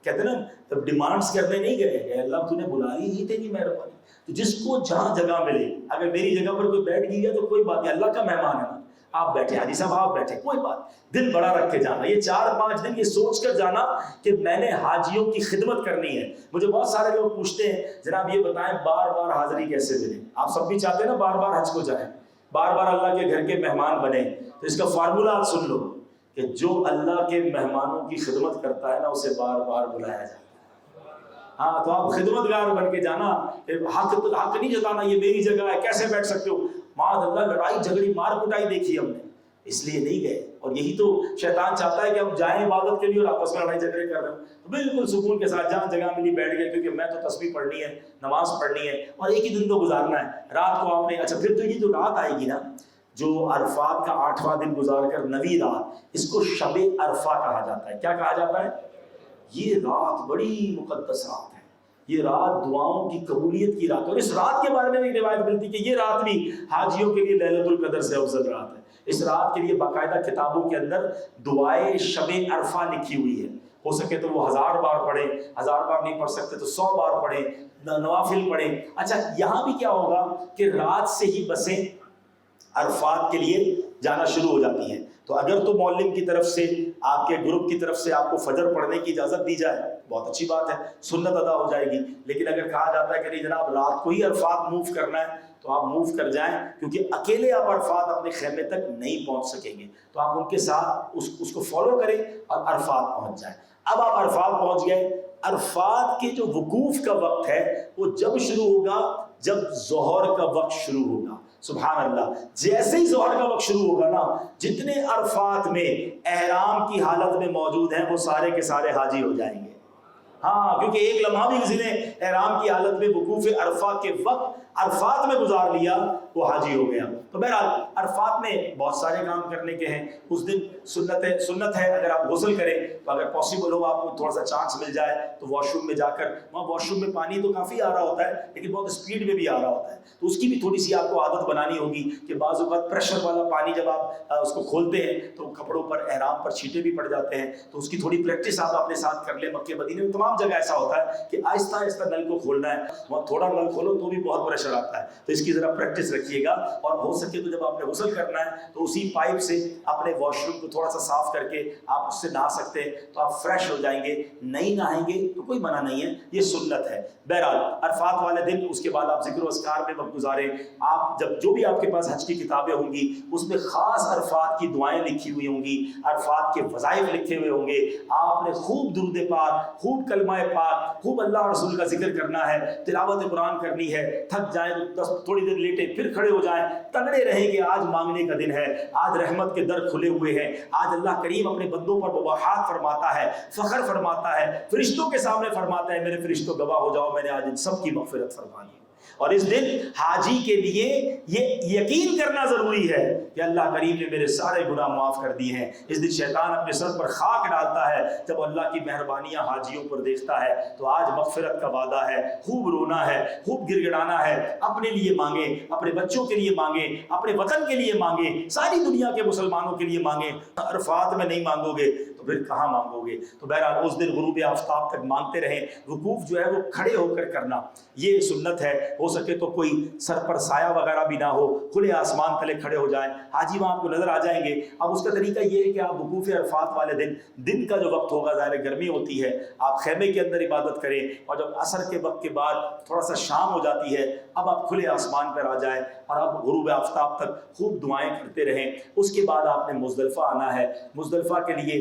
Speaker 2: کہتے ہیں نا ڈیمانڈس کرنے نہیں گئے، اے اللہ تو نے بلا لی ہی تیری مہربانی۔ تو جس کو جہاں جگہ ملے، اگر میری جگہ پر کوئی بیٹھ گیا تو کوئی بات نہیں، اللہ کا مہمان ہے نا، آپ بیٹھے، حاجی صاحب آپ بیٹھے، کوئی بات، دل بڑا رکھ کے جانا۔ یہ 4-5 دن یہ سوچ کر جانا کہ میں نے حاجیوں کی خدمت کرنی ہے۔ مجھے بہت سارے لوگ پوچھتے ہیں جناب یہ بتائیں بار بار حاضری کیسے ملے؟ آپ سب بھی چاہتے ہیں نا بار بار حج کو جائیں، بار بار اللہ کے گھر کے مہمان بنیں، تو اس کا فارمولہ آپ سن لو کہ جو اللہ کے مہمانوں کی خدمت کرتا ہے نا اسے بار بار بلایا جاتا ہے۔ ہاں تو آپ خدمت گار بن کے جانا، حق نہیں جتانا یہ میری جگہ ہے کیسے بیٹھ سکتے ہو، معاذ اللہ لڑائی جھگڑی مار کٹائی دیکھی ہم نے، اس لیے نہیں گئے۔ اور یہی تو شیطان چاہتا ہے کہ ہم جائیں عبادت کے لیے اور آپس میں لڑائی جھگڑے کر رہے ہوں، تو بالکل سکون کے ساتھ جہاں جگہ ملی بیٹھ گئے، کیونکہ میں تو تسبیح پڑھنی ہے، نماز پڑھنی ہے اور ایک ہی دن تو گزارنا ہے۔ رات کو آپ نے، اچھا پھر تو یہ جو رات آئے گی نا جو عرفات کا 8واں دن گزار کر 9ویں رات، اس کو شب عرفہ کہا جاتا ہے۔ کیا کہا جاتا ہے؟ یہ رات بڑی مقدس رات ہے، یہ رات دعاؤں کی قبولیت کی رات ہے، اور اس رات کے بارے میں بھی روایت ملتی ہے کہ یہ رات بھی حاجیوں کے لیے لیلۃ القدر سے افضل رات ہے۔ اس رات کے لیے باقاعدہ کتابوں کے اندر دعائے شب عرفہ لکھی ہوئی ہے، ہو سکے تو وہ 1000 بار پڑھیں، 1000 بار نہیں پڑھ سکتے تو 100 بار پڑھیں، نوافل پڑھیں۔ اچھا یہاں بھی کیا ہوگا کہ رات سے ہی بسیں عرفات کے لیے جانا شروع ہو جاتی ہیں، تو اگر تو معلم کی طرف سے، آپ کے گروپ کی طرف سے آپ کو فجر پڑھنے کی اجازت دی جائے بہت اچھی بات ہے، سنت ادا ہو جائے گی۔ لیکن اگر کہا جاتا ہے کہ نہیں جناب رات کو ہی عرفات موو کرنا ہے تو آپ موو کر جائیں، کیونکہ اکیلے آپ عرفات اپنے خیمے تک نہیں پہنچ سکیں گے، تو آپ ان کے ساتھ اس کو فالو کریں اور عرفات پہنچ جائیں۔ اب آپ عرفات پہنچ گئے، عرفات کے جو وقوف کا وقت ہے وہ جب شروع ہوگا جب ظہر کا وقت شروع ہوگا۔ سبحان اللہ، جیسے ہی ظہر کا وقت شروع ہوگا نا، جتنے عرفات میں احرام کی حالت میں موجود ہیں وہ سارے کے سارے حاجی ہو جائیں گے۔ ہاں کیونکہ ایک لمحہ بھی کسی نے احرام کی حالت میں وقوف عرفہ کے وقت عرفات میں گزار لیا وہ حاجی ہو گیا۔ تو بہرحال عرفات میں بہت سارے کام کرنے کے ہیں، اس دن سنت ہے اگر آپ غسل کریں تو اگر پاسبل ہو آپ کو تھوڑا سا چانس مل جائے تو واش روم میں جا کر، وہاں واش روم میں پانی تو کافی آ رہا ہوتا ہے لیکن بہت اسپیڈ میں بھی آ رہا ہوتا ہے، تو اس کی بھی تھوڑی سی آپ کو عادت بنانی ہوگی کہ بعض اوقات پریشر والا پانی جب آپ اس کو کھولتے ہیں تو کپڑوں پر احرام پر چھینٹے بھی پڑ جاتے ہیں، تو اس کی تھوڑی پریکٹس آپ اپنے ساتھ کر لیں۔ مکے مدینے میں تمام جگہ ایسا ہوتا ہے کہ آہستہ آہستہ نل کو کھولنا ہے، وہاں تھوڑا نل کھولو تو بھی بہت پریشر آتا ہے، تو اس کی ذرا پریکٹس رکھیے گا۔ اور ہو سکے تو جب آپ نے غسل کرنا ہے تو اسی پائپ سے اپنے واش روم کو تھوڑا سا صاف کر کے آپ اس سے نہا سکتے ہیں تو آپ فریش ہو جائیں گے، نہیں نہائیں گے تو کوئی منع نہیں ہے، یہ سنت ہے۔ بہرحال عرفات والے دن اس کے بعد آپ ذکر و اذکار میں وقت گزاریں۔ آپ جب جو بھی آپ کے پاس حج کی کتابیں ہوں گی اس میں خاص عرفات کی دعائیں لکھی ہوئی ہوں گی، عرفات کے وظائف لکھے ہوئے ہوں گے، آپ نے خوب درود پاک، خوب کلمہ پاک، خوب اللہ اور رسول کا ذکر کرنا ہے، تلاوت قرآن کرنی ہے، تھک جائیں تو تھوڑی دیر لیٹے پھر کھڑے ہو جائیں، تگڑے رہیں کہ آج مانگنے کا دن ہے، آج رحمت کے در کھلے ہوئے ہیں، آج اللہ کریم اپنے بندوں پر مباحات فرماتا ہے، فخر فرماتا ہے، فرشتوں کے سامنے فرماتا ہے میرے فرشتوں گواہ ہو جاؤ میں نے آج ان سب کی مغفرت فرمانی ہے۔ اور اس دن حاجی کے لیے یہ یقین کرنا ضروری ہے کہ اللہ کریم نے میرے سارے گناہ معاف کر دیے ہیں۔ اس دن شیطان اپنے سر پر خاک ڈالتا ہے جب اللہ کی مہربانیاں حاجیوں پر دیکھتا ہے۔ تو آج مغفرت کا وعدہ ہے، خوب رونا ہے، خوب گر گڑانا ہے، اپنے لیے مانگیں، اپنے بچوں کے لیے مانگیں، اپنے وطن کے لیے مانگیں، ساری دنیا کے مسلمانوں کے لیے مانگیں۔ عرفات میں نہیں مانگو گے تو پھر کہاں مانگو گے؟ تو بہرحال اس دن غروب آفتاب تک مانگتے رہیں۔ وقوف جو ہے وہ کھڑے ہو کر کرنا، یہ سنت ہے۔ ہو سکے تو کوئی سر پر سایہ وغیرہ بھی نہ ہو، کھلے آسمان تلے کھڑے ہو جائیں، حاجی وہاں آپ کو نظر آ جائیں گے۔ اب اس کا طریقہ یہ ہے کہ آپ وقوف عرفات والے دن کا جو وقت ہوگا، ظاہر گرمی ہوتی ہے، آپ خیمے کے اندر عبادت کریں، اور جب عصر کے وقت کے بعد تھوڑا سا شام ہو جاتی ہے، اب آپ کھلے آسمان پر آ جائیں اور آپ غروب آفتاب تک خوب دعائیں کرتے رہیں۔ اس کے بعد آپ نے مزدلفہ آنا ہے۔ مزدلفہ کے لیے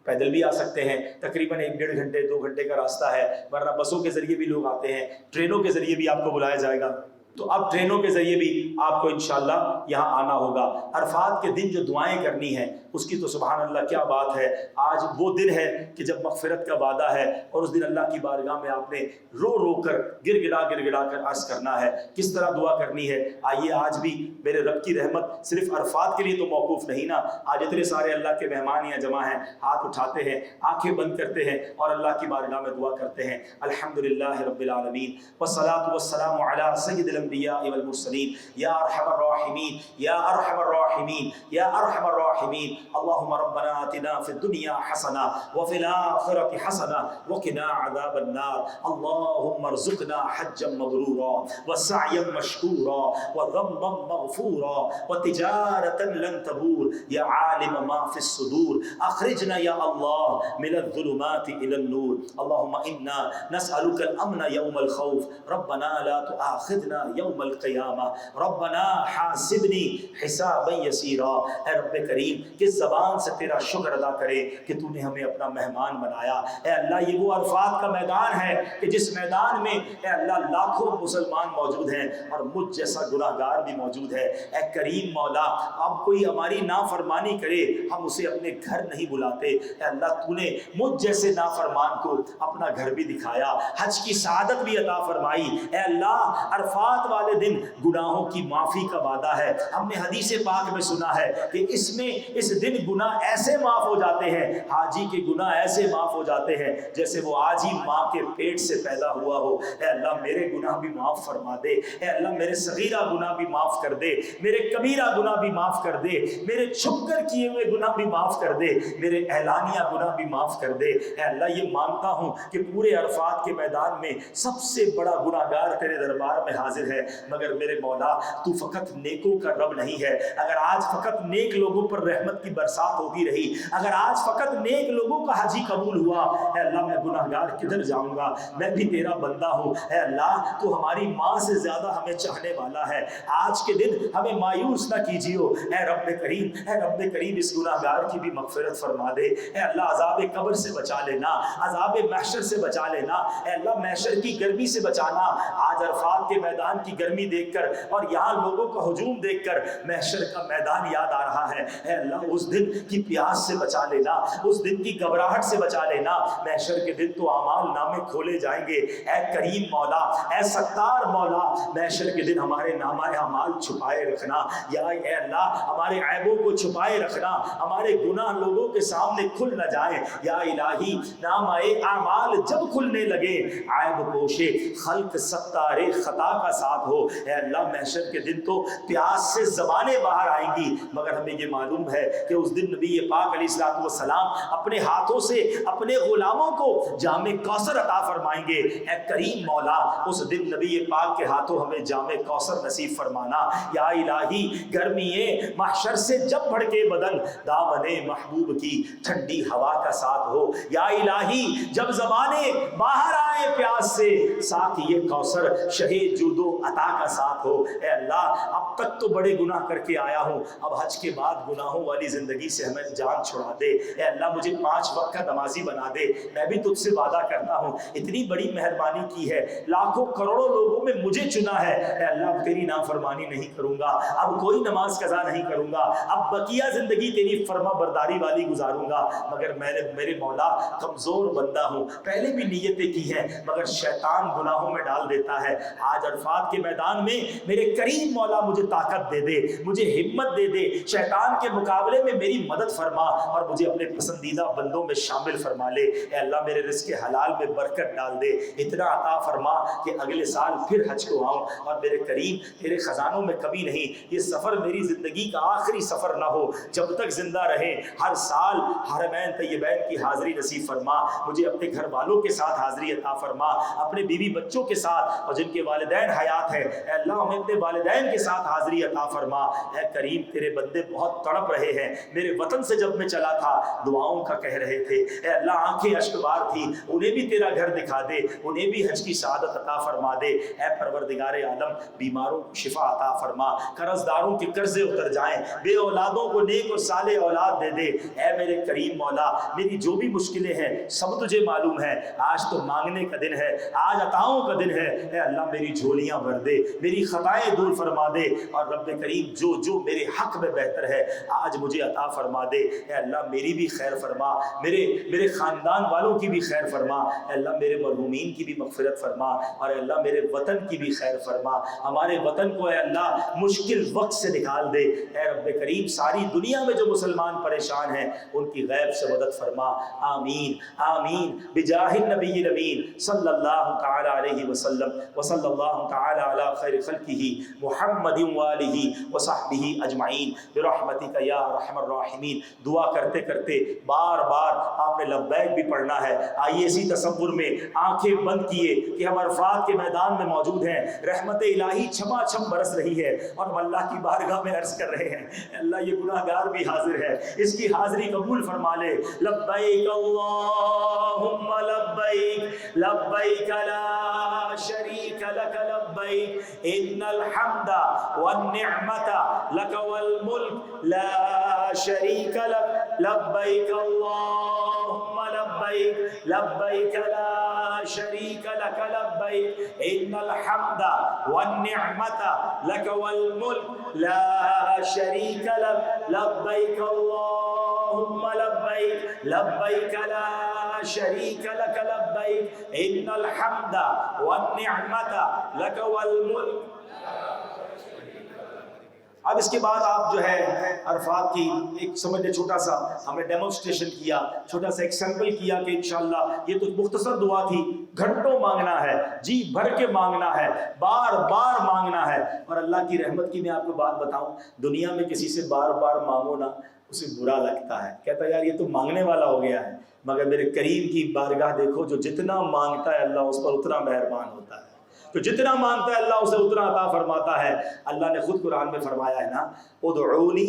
Speaker 2: پیدل بھی آ سکتے ہیں، تقریباً 1-1.5 گھنٹے 2 گھنٹے کا راستہ ہے، ورنہ بسوں کے ذریعے بھی لوگ آتے ہیں، ٹرینوں کے ذریعے بھی آپ کو بلایا جائے گا۔ تو اب ٹرینوں کے ذریعے بھی آپ کو انشاءاللہ یہاں آنا ہوگا۔ عرفات کے دن جو دعائیں کرنی ہیں اس کی تو سبحان اللہ کیا بات ہے۔ آج وہ دن ہے کہ جب مغفرت کا وعدہ ہے، اور اس دن اللہ کی بارگاہ میں آپ نے رو رو کر گر گڑا کر عرض کرنا ہے۔ کس طرح دعا کرنی ہے آئیے آج بھی میرے رب کی رحمت صرف عرفات کے لیے تو موقوف نہیں نا، آج اتنے سارے اللہ کے مہمان یہاں جمع ہیں، ہاتھ اٹھاتے ہیں، آنکھیں بند کرتے ہیں اور اللہ کی بارگاہ میں دعا کرتے ہیں۔ الحمدللہ رب العالمین والصلاة والسلام علی سید الانبیاء والمرسلین یا ارحم الراحمین یا ارحم الراحمین یا ارحم الراحمین۔ اللہم ربنا آتنا فی الدنیا حسنہ وفی الآخرۃ حسنہ وقنا عذاب النار۔ اللہم ارزقنا حجا مبرورا وسعیا مشکورا وذنبا مغفورا وتجارة لن تبور یا عالم ما فی الصدور اخرجنا یا اللہ من الظلمات الى النور۔ اللہم انا نسألک الامن یوم الخوف ربنا لا تؤاخذنا یوم القیامہ ربنا حاسبنی حسابا یسیرا۔ اے رب کریم کس زبان سے تیرا شکر ادا کرے کہ تو نے ہمیں اپنا مہمان بنایا۔ اے اللہ یہ وہ عرفات کا میدان ہے کہ جس میدان میں اے اللہ لاکھوں مسلمان موجود ہیں اور مجھ جیسا گناہ گار بھی موجود ہے۔ اے کریم مولا اب کوئی ہماری نافرمانی کرے ہم اسے اپنے گھر نہیں بلاتے۔ اے اللہ تو نے مجھ جیسے نافرمان کو اپنا گھر بھی دکھایا، حج کی سعادت بھی عطا فرمائی۔ اے اللہ عرفات والے دن گناہوں کی معافی کا وعدہ ہے۔ ہم نے حدیث پاک میں سنا ہے کہ اس دن گناہ ایسے معاف ہو جاتے ہیں، حاجی کے گناہ ایسے معاف ہو جاتے ہیں جیسے وہ آج ہی ماں کے پیٹ سے پیدا ہوا ہو۔ اے اللہ میرے گناہ بھی معاف فرما دے، اے اللہ میرے صغیرہ گناہ بھی معاف کر دے، میرے کبیرہ گناہ بھی معاف کر دے، میرے چھپ کر کیے ہوئے گناہ بھی معاف کر دے، میرے اعلانیہ گناہ بھی معاف کر دے۔ اے اللہ یہ مانتا ہوں کہ پورے عرفات کے میدان میں سب سے بڑا گناہ گار تیرے دربار میں حاضر ہے، مگر میرے مولا تو فقط نیکوں کا رب نہیں ہے۔ اگر آج فقط نیک لوگوں پر رحمت کی برسات ہوتی رہی، اگر آج فقط نیک لوگوں کا حجی قبول ہوا، اے اللہ میں گناہ گار کدھر جاؤں گا؟ میں بھی تیرا بندہ ہوں۔ اے اللہ تو ہماری ماں سے زیادہ ہمیں چاہنے والا ہے، آج کے دن ہمیں مایوس نہ کیجیو۔ اے رب کریم اس گناہ گار کی بھی مغفرت فرما دے۔ اے اللہ عذاب قبر سے بچا لینا، عذاب محشر سے بچا لینا، اے اللہ محشر کی گرمی سے بچانا۔ آج عرفات کے میدان کی گرمی دیکھ کر اور یہاں لوگوں کا ہجوم دیکھ کر محشر کا میدان یاد آ رہا ہے۔ اے اللہ اس دن کی پیاس سے بچا لینا، اس دن کی گھبراہٹ سے بچا لینا۔ محشر کے دن تو اعمال نامے کھولے جائیں گے۔ اے کریم مولا، اے ستار مولا، محشر کے دن ہمارے نامہ اعمال چھپائے رکھنا۔ یا اے اللہ ہمارے عیبوں کو چھپائے رکھنا، ہمارے گناہ لوگوں کے سامنے کھل نہ جائیں۔ یا الہی نامہ اعمال جب کھلنے لگے، عیب پوشے خلق ستار خطا کا ساتھ ہو۔ اے اللہ محشر کے دن تو پیاس سے زبانیں باہر آئیں گی، مگر ہمیں یہ معلوم ہے کہ اس دن نبی پاک علیہ الصلوۃ والسلام اپنے ہاتھوں سے اپنے غلاموں کو جام کوثر عطا فرمائیں گے۔ اے کریم مولا اس دن نبی پاک کے ہاتھوں ہمیں جام کوثر نصیب فرمانا۔ یا الہی گرمی محشر سے جب بھڑکے بدن، دامن محبوب کی ٹھنڈی ہوا کا ساتھ ہو۔ یا الہی جب زبانیں باہر آئے پیاس سے، ساتھ یہ کوثر شہ جود و عطا کا ساتھ ہو۔ اے اللہ اب تک تو بڑے گناہ کر کے آیا ہوں، اب حج کے بعد گناہوں والی زندگی سے ہمیں جان چھڑا دے۔ اے اللہ مجھے 5 وقت کا نمازی بنا دے۔ میں بھی تجھ سے وعدہ کرتا ہوں اتنی بڑی مہربانی کی ہے، لاکھوں کروڑوں لوگوں میں مجھے چنا ہے۔ اے اللہ اب تیری نافرمانی نہیں کروں گا، اب کوئی نماز قضا نہیں کروں گا، اب بقیہ زندگی تیری فرما برداری والی گزاروں گا۔ مگر میرے مولا کمزور بندہ ہوں، پہلے بھی نیتیں کی ہیں مگر شیطان گناہوں میں ڈال دیتا ہے۔ آج عرفات عرفات کے میدان میں میرے کریم مولا مجھے طاقت دے دے، مجھے ہمت دے دے، شیطان کے مقابلے میں میری مدد فرما اور مجھے اپنے پسندیدہ بندوں میں شامل فرما لے۔ اے اللہ میرے رزق حلال میں برکت ڈال دے، اتنا عطا فرما کہ اگلے سال پھر حج کو آؤں اور میرے کریم تیرے خزانوں میں کمی نہیں، یہ سفر میری زندگی کا آخری سفر نہ ہو، جب تک زندہ رہے ہر سال حرمین طیبین کی حاضری نصیب فرما، مجھے اپنے گھر والوں کے ساتھ حاضری عطا فرما، اپنے بیوی بچوں کے ساتھ اور جن کے والدین حیات ہیں اے اللہ ہمیں اپنے والدین کے ساتھ حاضری عطا فرما۔ اے کریم تیرے بندے بہت تڑپ رہے ہیں، میرے وطن سے جب میں چلا تھا دعاؤں کا کہہ رہے تھے، اے اللہ آنکھیں اشک بار تھی، انہیں بھی تیرا گھر دکھا دے، انہیں بھی حج کی سعادت عطا فرما دے۔ اے پروردگار عالم بیماروں کو شفا عطا فرما، قرض داروں کے قرضے اتر جائیں، بے اولادوں کو نیک اور صالح اولاد دے دے۔ اے میرے کریم مولا میری جو بھی مشکلیں ہیں سب تجھے معلوم ہے، آج تو مانگنے کا دن ہے، آج عطاؤں کا دن ہے۔ اے اللہ میری جھولیاں بھر دے، میری خطائیں دور فرما دے، اور رب کریم جو جو میرے حق میں بہتر ہے آج مجھے عطا فرما دے۔ اے اللہ میری بھی خیر فرما، میرے خاندان والوں کی بھی خیر فرما، اے اللہ میرے مرحومین کی بھی مغفرت فرما، اور اے اللہ میرے وطن کی بھی خیر فرما، ہمارے وطن کو اے اللہ مشکل وقت سے نکال دے۔ اے رب کریم ساری دنیا میں جو مسلمان پریشان ہیں ان کی غیب سے مدد فرما، آمین آمین بجاہ النبی الامین صلی اللہ تعالی علیہ وسلم وصلی اللہ تعالی علی خیر خلقہ محمد وآلہ وصحبہ اجمعین برحمتک یا ارحم الراحمین۔ دعا کرتے کرتے بار بار آپ نے لبیک بھی پڑھنا ہے۔ آئیے اسی تصور میں آنکھیں بند کیے کہ ہم عرفات کے میدان میں موجود ہیں، رحمت الہی چھما چھم برس رہی ہے اور ہم اللہ کی بارگاہ میں عرض کر رہے ہیں اللہ یہ گناہ گار بھی حاضر ہے، اس کی حاضری قبول فرما لے۔ لبیک اللہم لبیک لبیک لا شریک لک لبیک ان الحمد والنعمت لک والملک لا شریک لک لبیک اللہم لبیک لبیک لا شریک لک لبیک ان الحمد والنعمت لک والملک لا شریک لک لبیک اللہم لبیک لبیک لا شریک لک لبیک ان الحمد والنعمت لک والملک۔ اب اس کے بعد آپ جو ہے عرفات کی ایک سمجھ لیں چھوٹا سا ہم نے ڈیمونسٹریشن کیا، چھوٹا سا ایک سیمپل کیا کہ انشاءاللہ یہ تو مختصر دعا تھی، گھنٹوں مانگنا ہے، جی بھر کے مانگنا ہے، بار بار مانگنا ہے۔ اور اللہ کی رحمت کی میں آپ کو بات بتاؤں، دنیا میں کسی سے بار بار مانگو نا اسے برا لگتا ہے، کہتا ہے یار یہ تو مانگنے والا ہو گیا ہے، مگر میرے کریم کی بارگاہ دیکھو جو جتنا مانگتا ہے اللہ اس پر اتنا مہربان ہوتا ہے، تو جتنا مانگتا ہے اللہ اسے اتنا عطا فرماتا ہے۔ اللہ نے خود قرآن میں فرمایا ہے نا ادعونی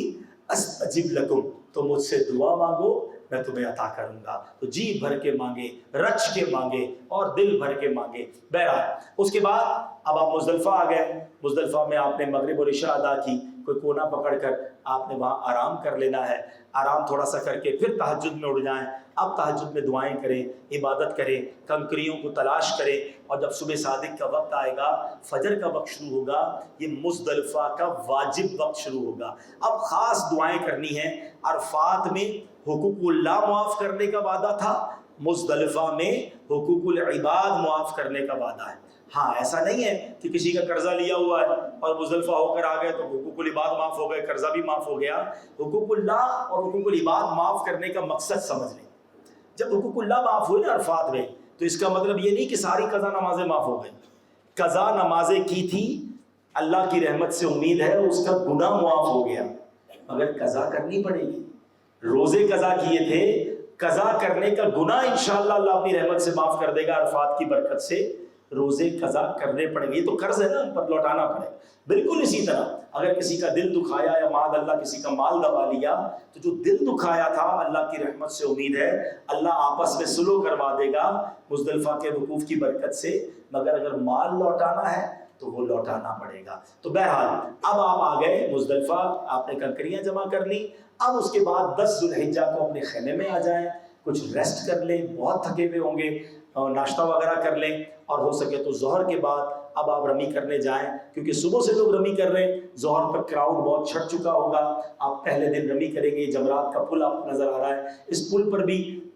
Speaker 2: استجب لکم، تو مجھ سے دعا مانگو میں تمہیں عطا کروں گا۔ تو جی بھر کے مانگے، رچ کے مانگے اور دل بھر کے مانگے۔ بہرحال اس کے بعد اب آپ مزدلفہ آ گئے، مزدلفہ میں آپ نے مغرب اور عشاء ادا کی، کوئی کونا پکڑ کر آپ نے وہاں آرام کر لینا ہے، آرام تھوڑا سا کر کے پھر تہجد میں اٹھ جائیں۔ اب تہجد میں دعائیں کریں، عبادت کریں، کنکریوں کو تلاش کریں، اور جب صبح صادق کا وقت آئے گا، فجر کا وقت شروع ہوگا، یہ مزدلفہ کا واجب وقت شروع ہوگا۔ اب خاص دعائیں کرنی ہیں۔ عرفات میں حقوق اللہ معاف کرنے کا وعدہ تھا، مزدلفہ میں حقوق العباد معاف کرنے کا وعدہ ہے۔ ہاں ایسا نہیں ہے کہ کسی کا قرضہ لیا ہوا ہے اور مزدلفہ ہو کر آ گئے تو حقوق العباد معاف ہو گئے، قرضہ بھی معاف ہو گیا۔ حقوق اللہ اور حقوق العباد معاف کرنے کا مقصد سمجھ لیں۔ جب حقوق اللہ معاف ہوئے نا عرفات میں، تو اس کا مطلب یہ نہیں کہ ساری قضا نمازیں معاف ہو گئی۔ قضا نمازیں کی تھی، اللہ کی رحمت سے امید ہے اس کا گناہ معاف ہو گیا، مگر قضا کرنی پڑے گی۔ روزے قضا کیے تھے، قضا کرنے کا گناہ انشاءاللہ اللہ اپنی رحمت سے معاف کر دے گا عرفات کی برکت سے۔ روزے قضا کرنے پڑیں گے، یہ تو قرض ہے نا، پر لوٹانا پڑے۔ بالکل اسی طرح اگر کسی کا دل دکھایا یا معاذ اللہ کسی کا مال دبا لیا، تو جو دل دکھایا تھا اللہ کی رحمت سے امید ہے اللہ آپس میں صلح کروا دے گا مزدلفہ کے وقوف کی برکت سے، مگر اگر مال لوٹانا ہے تو وہ لوٹانا پڑے گا۔ تو بہرحال اب آپ آ گئے مزدلفہ، آپ نے کنکریاں جمع کر لی۔ اب اس کے بعد 10 ذو الحجہ کو اپنے خیمے میں آ جائیں، کچھ ریسٹ کر لیں، بہت تھکے ہوئے ہوں گے، ناشتہ وغیرہ کر لیں، اور ہو سکے تو ظہر کے بعد اب آپ رمی کرنے جائیں، کیونکہ صبح سے لوگ رمی کر رہے ہیں، ظہر پر کراؤڈ بہت چھٹ چکا ہوگا۔ آپ پہلے دن رمی کریں گے، جمرات کا پل آپ کو نظر آ رہا ہے، اس پل پر بھی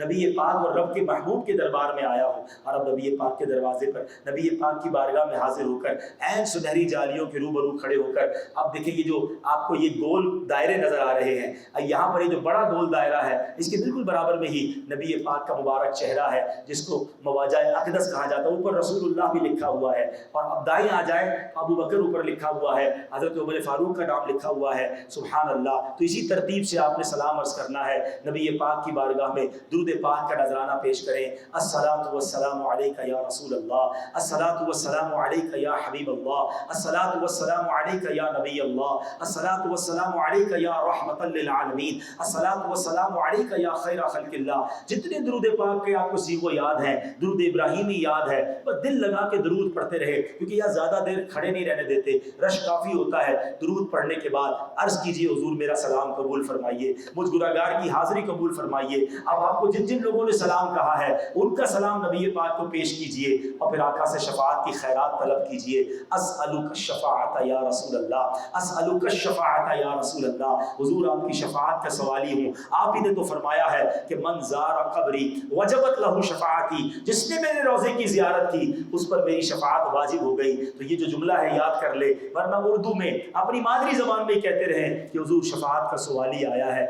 Speaker 3: نبی پاک اور رب کے محبوب کے دربار میں آیا ہوں، اور اب نبی پاک کے دروازے پر نبی پاک کی بارگاہ میں حاضر ہو کر عین سنہری جالیوں کے روبرو کھڑے ہو کر اب دیکھیں یہ جو آپ کو یہ گول دائرے نظر آ رہے ہیں، یہاں پر یہ جو بڑا گول دائرہ ہے اس کے بالکل برابر میں ہی نبی پاک کا مبارک چہرہ ہے جس کو مواجہ اقدس کہا جاتا ہے، اوپر رسول اللہ بھی لکھا ہوا ہے، اور اب دائیں آ جائیں ابو بکر اوپر لکھا ہوا ہے، حضرت عمر فاروق کا نام لکھا ہوا ہے، سبحان اللہ۔ تو اسی ترتیب سے آپ نے سلام عرض کرنا ہے، نبی پاک کی بارگاہ میں درود پاک کا نذرانہ پیش کریں، الصلاۃ والسلام علیک یا رسول اللہ، الصلاۃ والسلام علیک یا حبیب اللہ، الصلاۃ والسلام علیک یا نبی اللہ، الصلاۃ والسلام علیک یا رحمۃ للعالمین، الصلاۃ والسلام علیک یا خیر خلق اللہ۔ جتنے درود پاک کے آپ کو صیغہ یاد ہیں، درود ابراہیمی یاد ہے، بس دل لگا کے درود پڑھتے رہے، کیونکہ یہ زیادہ دیر کھڑے نہیں رہنے دیتے، رش کافی ہوتا ہے۔ درود پڑھنے کے بعد عرض کیجئے حضور میرا سلام قبول فرمائیے، مجھ گناہگار کی حاضری قبول فرمائیے۔ اب آپ کو جن جن لوگوں نے سلام کہا ہے ان کا سلام نبی پاک کو پیش کیجئے، اور پھر آقا سے شفاعت کی خیرات طلب کیجئے۔ اسألک الشفاعت یا رسول اللہ، اسألک الشفاعت یا رسول اللہ، حضور آپ کی شفاعت کا سوالی ہوں۔ آپ ہی نے تو فرمایا ہے کہ من زار قبری وجبت لہ شفاعتی، جس نے میرے روضے کی زیارت کی اس پر میری شفاعت واجب ہو گئی۔ تو یہ جو جملہ ہے یاد کر لے، ورنہ اردو میں اپنی مادری زبان میں کہتے رہیں کہ حضور شفاعت کا سوالی آیا ہے،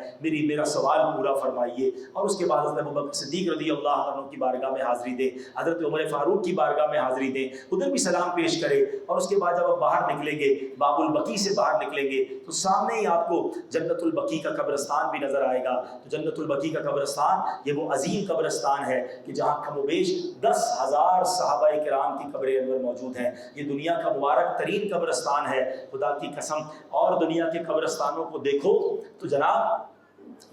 Speaker 3: میرا سوال پورا فرمائیے۔ اور اس کے بعد حضرت ابوبکر صدیق رضی اللہ عنہ کی بارگاہ میں حاضری دیں، حضرت عمر فاروق کی بارگاہ میں حاضری دیں، ادھر بھی سلام پیش کرے، اور اس کے بعد جب آپ باہر نکلیں گے، باب البقیع سے باہر نکلیں گے تو سامنے ہی آپ کو جنت البقیع کا قبرستان بھی نظر آئے گا۔ تو جنت البقیع کا قبرستان یہ وہ عظیم قبرستان ہے کہ جہاں کم و بیش 10,000 صحابہ کرام کی قبریں اندر موجود ہیں۔ یہ دنیا کا مبارک ترین قبرستان ہے، خدا کی قسم۔ اور دنیا کے قبرستانوں کو دیکھو تو جناب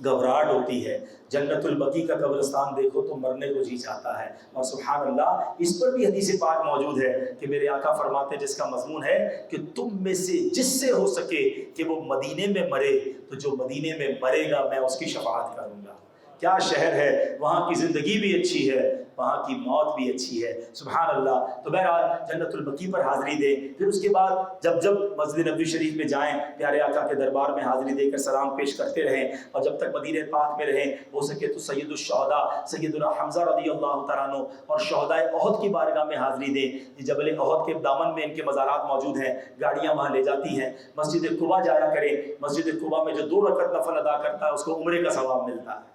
Speaker 3: گھبراہٹ ہوتی ہے، جنت البقیع کا قبرستان دیکھو تو مرنے کو جی چاہتا ہے۔ اور سبحان اللہ، اس پر بھی حدیث پاک موجود ہے کہ میرے آقا فرماتے ہیں، جس کا مضمون ہے کہ تم میں سے جس سے ہو سکے کہ وہ مدینے میں مرے تو جو مدینے میں مرے گا میں اس کی شفاعت کروں گا۔ کیا شہر ہے، وہاں کی زندگی بھی اچھی ہے، وہاں کی موت بھی اچھی ہے، سبحان اللہ۔ تو بہرحال جنت البقیع پر حاضری دیں، پھر اس کے بعد جب مسجد نبوی شریف میں جائیں، پیارے آقا کے دربار میں حاضری دے کر سلام پیش کرتے رہیں، اور جب تک مدینہ پاک میں رہیں ہو سکے تو سید الشہداء سیدنا حمزہ رضی اللہ تعالیٰ عنہ اور شہداء احد کی بارگاہ میں حاضری دیں۔ جبل احد کے دامن میں ان کے مزارات موجود ہیں، گاڑیاں وہاں لے جاتی ہیں۔ مسجد قباء جایا کریں، مسجد قباء میں جو 2 رکعت نفل ادا کرتا ہے اس کو عمرے کا ثواب ملتا ہے۔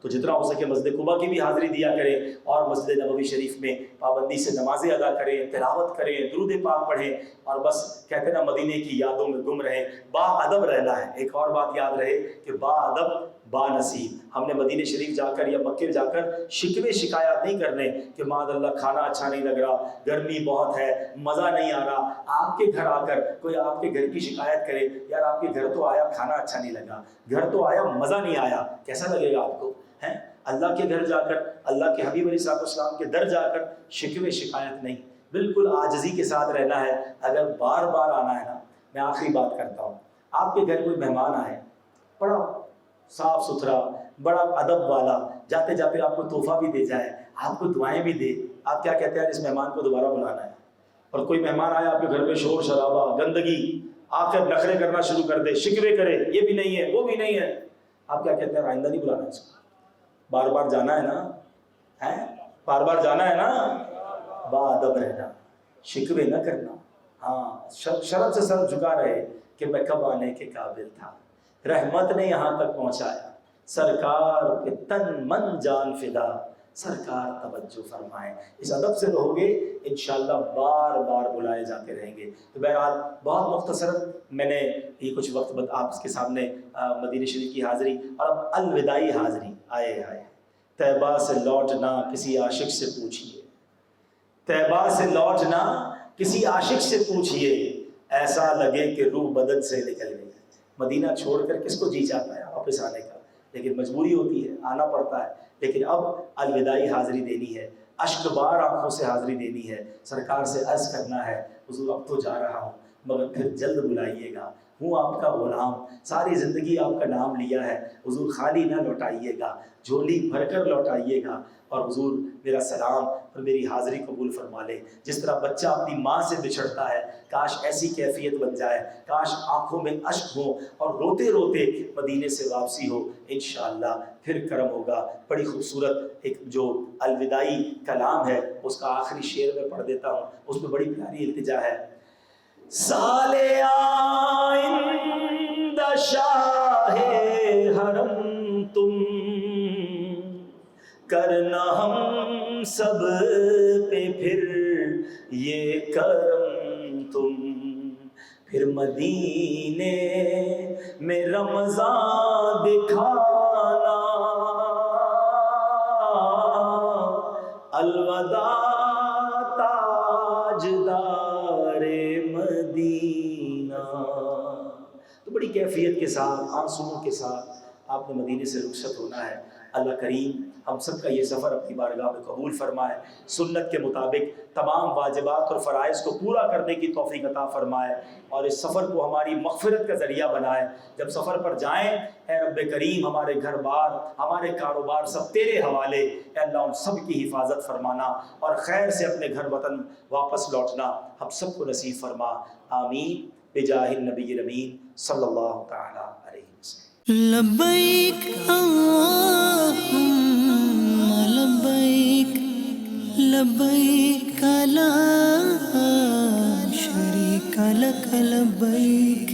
Speaker 3: تو جتنا ہو سکے مسجد قباء کی بھی حاضری دیا کریں، اور مسجد نبوی شریف میں پابندی سے نمازیں ادا کریں، تلاوت کریں، درود پاک پڑھیں، اور بس کہتے ہیں نا مدینے کی یادوں میں گم رہیں، با ادب رہنا ہے۔ ایک اور بات یاد رہے کہ با ادب با نصیب۔ ہم نے مدینہ شریف جا کر یا مکے جا کر شکوے شکایات نہیں کرنے کہ معاذ اللہ کھانا اچھا نہیں لگ رہا، گرمی بہت ہے، مزہ نہیں آ رہا۔ آپ کے گھر آ کر کوئی آپ کے گھر کی شکایت کرے، یار آپ کے گھر تو آیا کھانا اچھا نہیں لگا، گھر تو آیا مزہ نہیں آیا، کیسا لگے گا آپ کو؟ ہیں اللہ کے گھر جا کر، اللہ کے حبیب علیہ السلام کے در جا کر شکوے شکایت نہیں، بالکل عاجزی کے ساتھ رہنا ہے۔ اگر بار بار آنا ہے نا، میں آخری بات کرتا ہوں، آپ کے گھر کوئی مہمان آئے، بڑا صاف ستھرا، بڑا ادب والا، جاتے جاتے آپ کو تحفہ بھی دے جائے، آپ کو دعائیں بھی دے، آپ کیا کہتے ہیں؟ اس مہمان کو دوبارہ بلانا ہے۔ اور کوئی مہمان آیا آپ کے گھر میں، شور شرابہ، گندگی، آ کر نخرے کرنا شروع کر دے، شکوے کرے، یہ بھی نہیں ہے، وہ بھی نہیں ہے، آپ کیا کہتے ہیں؟ آئندہ نہیں بلانا اس کو، بار بار جانا ہے نا، بار بار جانا ہے نا، با ادب رہنا، شکوے نہ کرنا، ہاں شرم سے سر جھکا رہے کہ میں کب آنے کے قابل تھا، رحمت نے یہاں تک پہنچایا، سرکار پہ تن من جان فدا، سرکار توجہ فرمائیں۔ اس ادب سے رہو گے انشاءاللہ بار بار بلائے جاتے رہیں گے۔ تو بہرحال بہت مختصر میں نے یہ کچھ وقت آپ کے سامنے مدینہ شریف کی حاضری، اور اب الوداعی حاضری۔ آئے طیبہ سے لوٹنا کسی عاشق سے پوچھئے، طیبہ سے لوٹنا کسی عاشق سے پوچھئے، ایسا لگے کہ روح بدن سے نکل گئی۔ مدینہ چھوڑ کر کس کو جی چاہتا ہے واپس آنے کا، لیکن مجبوری ہوتی ہے، آنا پڑتا ہے۔ لیکن اب الوداعی حاضری دینی ہے، اشک بار آنکھوں سے حاضری دینی ہے، سرکار سے عرض کرنا ہے حضور اب تو جا رہا ہوں مگر پھر جلد بلائیے گا، ہوں آپ کا غلام، ساری زندگی آپ کا نام لیا ہے، حضور خالی نہ لوٹائیے گا، جھولی بھر کر لوٹائیے گا، اور حضور میرا سلام اور میری حاضری قبول فرما لے۔ جس طرح بچہ اپنی ماں سے بچھڑتا ہے، کاش ایسی کیفیت بن جائے، کاش آنکھوں میں اشک ہو اور روتے روتے مدینے سے واپسی ہو، انشاءاللہ پھر کرم ہوگا۔ بڑی خوبصورت ایک جو الوداعی کلام ہے اس کا آخری شعر میں پڑھ دیتا ہوں، اس میں بڑی پیاری التجا ہے۔ سال آئند شاہ حرم تم، کرنا ہم سب پہ پھر یہ کرم تم، پھر مدینے میں رمضان دکھانا، الوداع تاجدار مدینہ۔ تو بڑی کیفیت کے ساتھ، آنسوؤں کے ساتھ آپ نے مدینے سے رخصت ہونا ہے۔ اللہ کریم ہم سب کا یہ سفر اپنی بارگاہ میں قبول فرمائے، سنت کے مطابق تمام واجبات اور فرائض کو پورا کرنے کی توفیق عطا فرمائے، اور اس سفر کو ہماری مغفرت کا ذریعہ بنائے۔ جب سفر پر جائیں اے رب کریم ہمارے گھر بار، ہمارے کاروبار سب تیرے حوالے، اے اللہ ان سب کی حفاظت فرمانا اور خیر سے اپنے گھر وطن واپس لوٹنا ہم سب کو نصیب فرما، آمین بجاہ النبی الامین صلی اللہ تعالی علیہ وسلم۔
Speaker 1: لبیک اللہم لبیک، لبیک لا شریک لک لبیک،